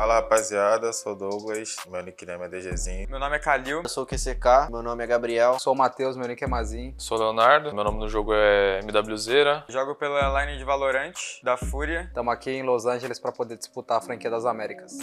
Fala rapaziada, sou o Douglas, meu nickname é DGzinho. Meu nome é Kalil. Eu sou o QCK, meu nome é Gabriel. Sou o Matheus, meu nick é Mazinho. Sou o Leonardo, meu nome no jogo é MWZera. Jogo pela line de Valorant, da Fúria. Estamos aqui em Los Angeles para poder disputar a franquia das Américas.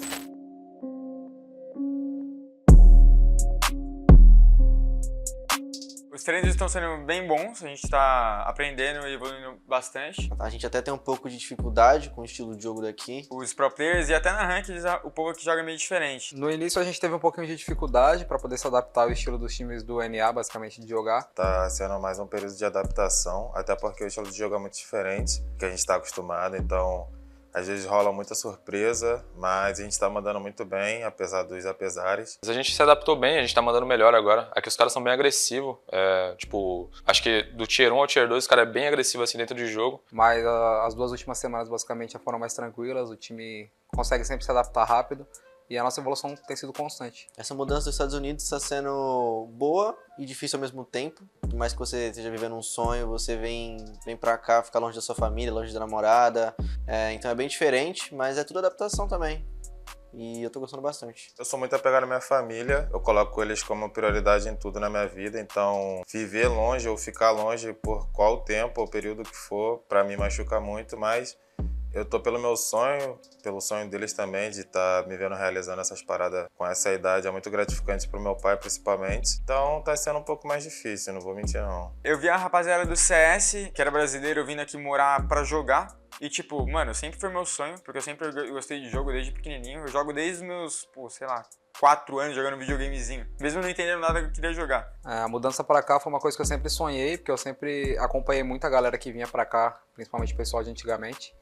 Os treinos estão sendo bem bons, a gente está aprendendo e evoluindo bastante. A gente até tem um pouco de dificuldade com o estilo de jogo daqui. Os pro players e até na ranked o povo que joga é meio diferente. No início a gente teve um pouquinho de dificuldade para poder se adaptar ao estilo dos times do NA, basicamente, de jogar. Tá sendo mais um período de adaptação, até porque o estilo de jogo é muito diferente do que a gente está acostumado, então às vezes rola muita surpresa, mas a gente tá mandando muito bem, apesar dos apesares. Mas a gente se adaptou bem, a gente tá mandando melhor agora. Aqui os caras são bem agressivos, acho que do Tier 1 ao Tier 2 os caras é bem agressivo assim dentro de jogo. Mas as duas últimas semanas basicamente já foram mais tranquilas, o time consegue sempre se adaptar rápido. E a nossa evolução tem sido constante. Essa mudança dos Estados Unidos está sendo boa e difícil ao mesmo tempo. Por mais que você esteja vivendo um sonho, você vem pra cá, ficar longe da sua família, longe da namorada. Então é bem diferente, mas é tudo adaptação também. E eu tô gostando bastante. Eu sou muito apegado à minha família, eu coloco eles como prioridade em tudo na minha vida, então viver longe ou ficar longe por qual tempo ou período que for, pra mim machuca muito, mas eu tô pelo meu sonho, pelo sonho deles também, de estar me vendo realizando essas paradas com essa idade. É muito gratificante pro meu pai, principalmente. Então tá sendo um pouco mais difícil, não vou mentir não. Eu vi a rapaziada do CS, que era brasileiro, vindo aqui morar pra jogar. E tipo, mano, sempre foi meu sonho, porque eu sempre gostei de jogo desde pequenininho. Eu jogo desde os meus, 4 anos jogando videogamezinho. Mesmo não entendendo nada que eu queria jogar. A mudança pra cá foi uma coisa que eu sempre sonhei, porque eu sempre acompanhei muita galera que vinha pra cá, principalmente o pessoal de antigamente.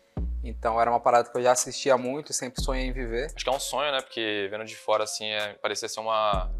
Então era uma parada que eu já assistia muito e sempre sonhei em viver. Acho que é um sonho, né? Porque vendo de fora, assim, parecia ser uma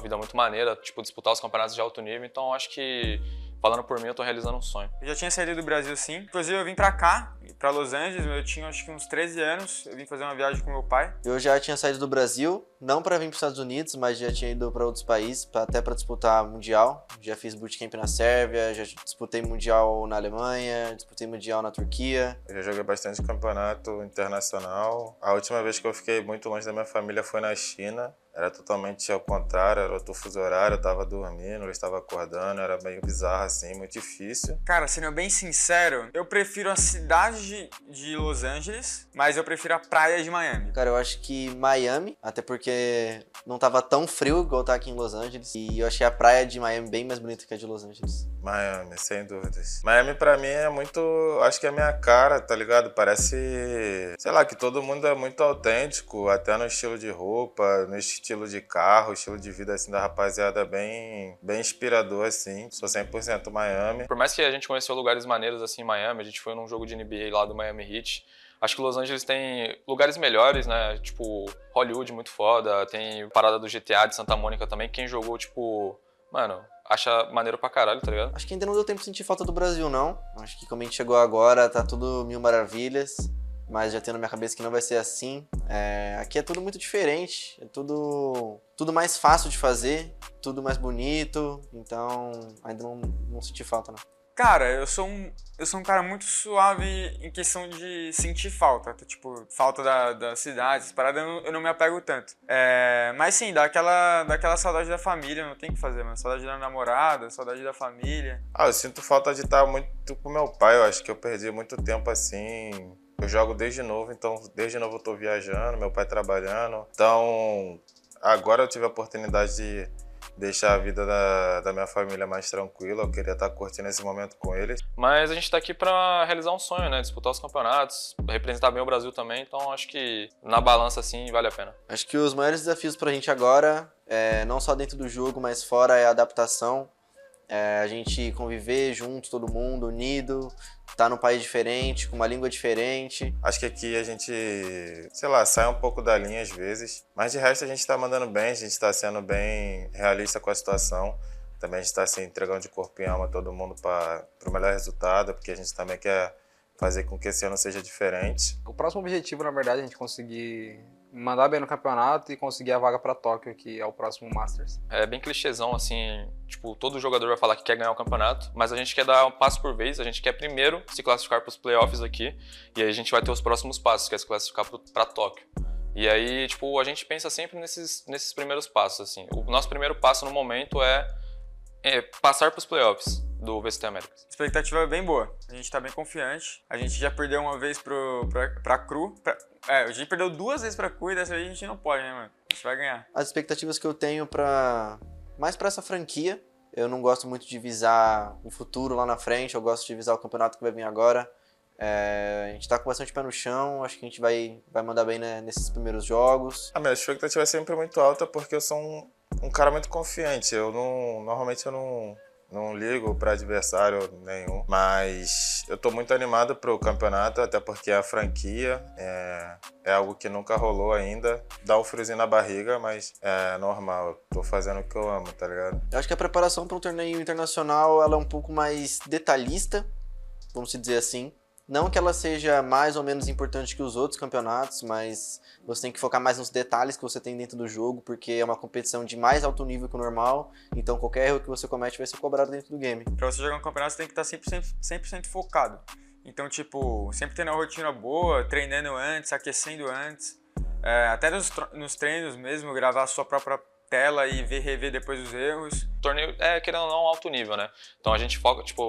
vida muito maneira, tipo, disputar os campeonatos de alto nível. Então acho que, falando por mim, eu tô realizando um sonho. Eu já tinha saído do Brasil, sim. Inclusive eu vim pra cá, pra Los Angeles, eu tinha acho que uns 13 anos. Eu vim fazer uma viagem com meu pai. Eu já tinha saído do Brasil, não para vir para os Estados Unidos, mas já tinha ido para outros países, até para disputar Mundial. Já fiz bootcamp na Sérvia, já disputei Mundial na Alemanha, disputei Mundial na Turquia. Eu já joguei bastante campeonato internacional. A última vez que eu fiquei muito longe da minha família foi na China. Era totalmente ao contrário, era outro fuso horário, eu tava dormindo, eu estava acordando, era meio bizarro assim, muito difícil. Cara, sendo bem sincero, eu prefiro a cidade de Los Angeles, mas eu prefiro a praia de Miami. Cara, eu acho que Miami, até porque não tava tão frio igual tá aqui em Los Angeles. E eu achei a praia de Miami bem mais bonita que a de Los Angeles. Miami, sem dúvidas. Miami pra mim é muito, acho que é a minha cara, tá ligado? Parece, sei lá, que todo mundo é muito autêntico, até no estilo de roupa, no estilo de carro, estilo de vida assim da rapaziada bem inspirador assim. Sou 100% Miami. Por mais que a gente conheceu lugares maneiros assim em Miami, a gente foi num jogo de NBA lá do Miami Heat. Acho que Los Angeles tem lugares melhores, né? Tipo, Hollywood muito foda, tem parada do GTA de Santa Mônica também. Quem jogou, tipo, mano, acha maneiro pra caralho, tá ligado? Acho que ainda não deu tempo de sentir falta do Brasil, não. Acho que como a gente chegou agora, tá tudo mil maravilhas. Mas já tenho na minha cabeça que não vai ser assim. Aqui é tudo muito diferente, é tudo mais fácil de fazer, tudo mais bonito. Então, ainda não senti falta, não. Cara, eu sou um cara muito suave em questão de sentir falta. Tipo, falta da cidade, essas paradas eu não me apego tanto. Mas sim, dá aquela saudade da família, não tem o que fazer, mano. Saudade da namorada, saudade da família. Eu sinto falta de estar muito com meu pai, eu acho que eu perdi muito tempo assim. Eu jogo desde novo, então desde novo eu tô viajando, meu pai trabalhando. Então agora eu tive a oportunidade de deixar a vida da minha família mais tranquila, eu queria estar curtindo esse momento com eles. Mas a gente tá aqui pra realizar um sonho, né? Disputar os campeonatos, representar bem o Brasil também, então acho que na balança assim vale a pena. Acho que os maiores desafios pra gente agora, não só dentro do jogo, mas fora, é a adaptação. A gente conviver junto, todo mundo, unido, tá num país diferente, com uma língua diferente. Acho que aqui a gente, sei lá, sai um pouco da linha às vezes, mas de resto a gente tá mandando bem, a gente tá sendo bem realista com a situação. Também a gente tá se entregando de corpo e alma todo mundo para o melhor resultado, porque a gente também quer fazer com que esse ano seja diferente. O próximo objetivo, na verdade, é a gente conseguir mandar bem no campeonato e conseguir a vaga pra Tóquio, que é o próximo Masters. É bem clichêzão, assim, tipo, todo jogador vai falar que quer ganhar o campeonato, mas a gente quer dar um passo por vez, a gente quer primeiro se classificar para os playoffs aqui, e aí a gente vai ter os próximos passos, que é se classificar para Tóquio. E aí, tipo, a gente pensa sempre nesses primeiros passos, assim. O nosso primeiro passo no momento é passar para os playoffs do VCT Américas. A expectativa é bem boa. A gente tá bem confiante. A gente já perdeu uma vez pra Cru. A gente perdeu 2 vezes pra Cru e dessa vez a gente não pode, né, mano? A gente vai ganhar. As expectativas que eu tenho mais pra essa franquia, eu não gosto muito de visar o futuro lá na frente, eu gosto de visar o campeonato que vai vir agora. A gente tá com bastante pé no chão, acho que a gente vai mandar bem, né, nesses primeiros jogos. A minha expectativa é sempre muito alta porque eu sou um cara muito confiante. Normalmente eu não ligo para adversário nenhum, mas eu tô muito animado pro campeonato, até porque a franquia é algo que nunca rolou ainda. Dá um friozinho na barriga, mas é normal. Eu tô fazendo o que eu amo, tá ligado? Eu acho que a preparação para um torneio internacional ela é um pouco mais detalhista, vamos dizer assim. Não que ela seja mais ou menos importante que os outros campeonatos, mas você tem que focar mais nos detalhes que você tem dentro do jogo, porque é uma competição de mais alto nível que o normal, então qualquer erro que você comete vai ser cobrado dentro do game. Pra você jogar um campeonato, você tem que estar 100% focado. Então, tipo, sempre tendo uma rotina boa, treinando antes, aquecendo antes. Até nos treinos mesmo, gravar a sua própria tela e rever depois os erros. O torneio querendo ou não, alto nível, né? Então a gente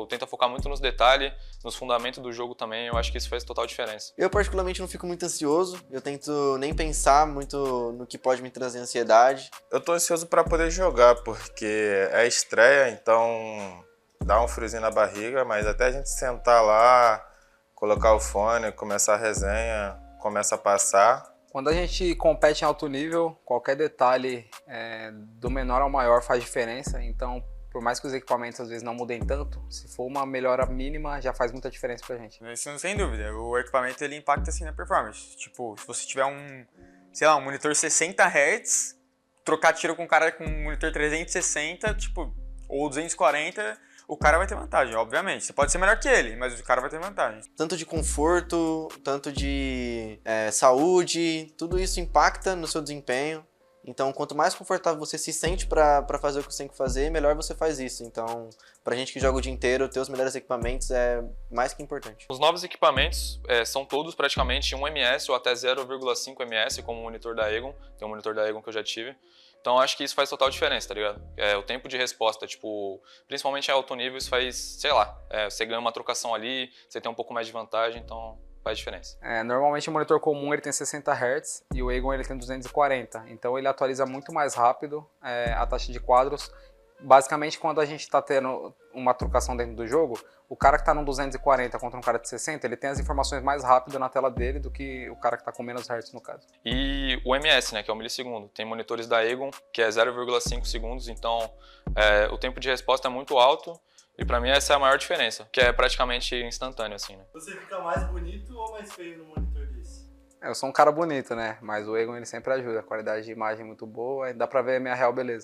tenta focar muito nos detalhes, nos fundamentos do jogo também. Eu acho que isso faz total diferença. Eu particularmente não fico muito ansioso, eu tento nem pensar muito no que pode me trazer ansiedade. Eu tô ansioso para poder jogar, porque é estreia, então dá um friozinho na barriga, mas até a gente sentar lá, colocar o fone, começar a resenha, começa a passar. Quando a gente compete em alto nível, qualquer detalhe do menor ao maior faz diferença. Então, por mais que os equipamentos às vezes não mudem tanto, se for uma melhora mínima, já faz muita diferença pra gente. Isso sem dúvida. O equipamento ele impacta assim na performance. Tipo, se você tiver um monitor 60 Hz, trocar tiro com um cara com um monitor 360, tipo, ou 240, o cara vai ter vantagem, obviamente. Você pode ser melhor que ele, mas o cara vai ter vantagem. Tanto de conforto, tanto de saúde, tudo isso impacta no seu desempenho. Então, quanto mais confortável você se sente para fazer o que você tem que fazer, melhor você faz isso. Então, pra gente que joga o dia inteiro, ter os melhores equipamentos é mais que importante. Os novos equipamentos são todos praticamente 1 ms ou até 0,5 ms, como o monitor da Aegon. Tem um monitor da Aegon que eu já tive. Então acho que isso faz total diferença, tá ligado? O tempo de resposta, tipo, principalmente em alto nível, isso faz, sei lá, você ganha uma trocação ali, você tem um pouco mais de vantagem, então faz diferença. Normalmente o monitor comum ele tem 60 Hz e o Aegon ele tem 240, então ele atualiza muito mais rápido a taxa de quadros. Basicamente, quando a gente está tendo uma trocação dentro do jogo, o cara que está no 240 contra um cara de 60, ele tem as informações mais rápido na tela dele do que o cara que está com menos hertz, no caso. E o MS, né, que é o milissegundo. Tem monitores da Aegon, que é 0,5 segundos, então o tempo de resposta é muito alto. E pra mim essa é a maior diferença, que é praticamente instantâneo, assim, né? Você fica mais bonito ou mais feio no monitor desse? Eu sou um cara bonito, né? Mas o Aegon ele sempre ajuda. A qualidade de imagem é muito boa e dá pra ver a minha real beleza.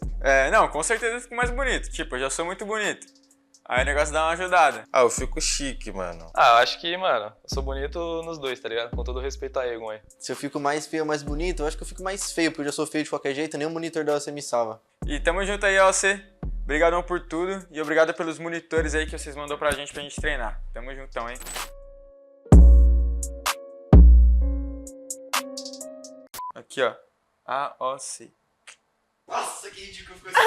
Não, com certeza eu fico mais bonito. Tipo, eu já sou muito bonito. Aí o negócio dá uma ajudada. Eu fico chique, mano. Acho que, mano, eu sou bonito nos dois, tá ligado? Com todo respeito a Aegon aí. Se eu fico mais feio ou mais bonito, eu acho que eu fico mais feio, porque eu já sou feio de qualquer jeito, nem o monitor da OC me salva. E tamo junto aí, OC. Obrigadão por tudo e obrigado pelos monitores aí que vocês mandou pra gente treinar. Tamo juntão, hein? Aqui, ó. AOC. Nossa, que ridículo ficou isso.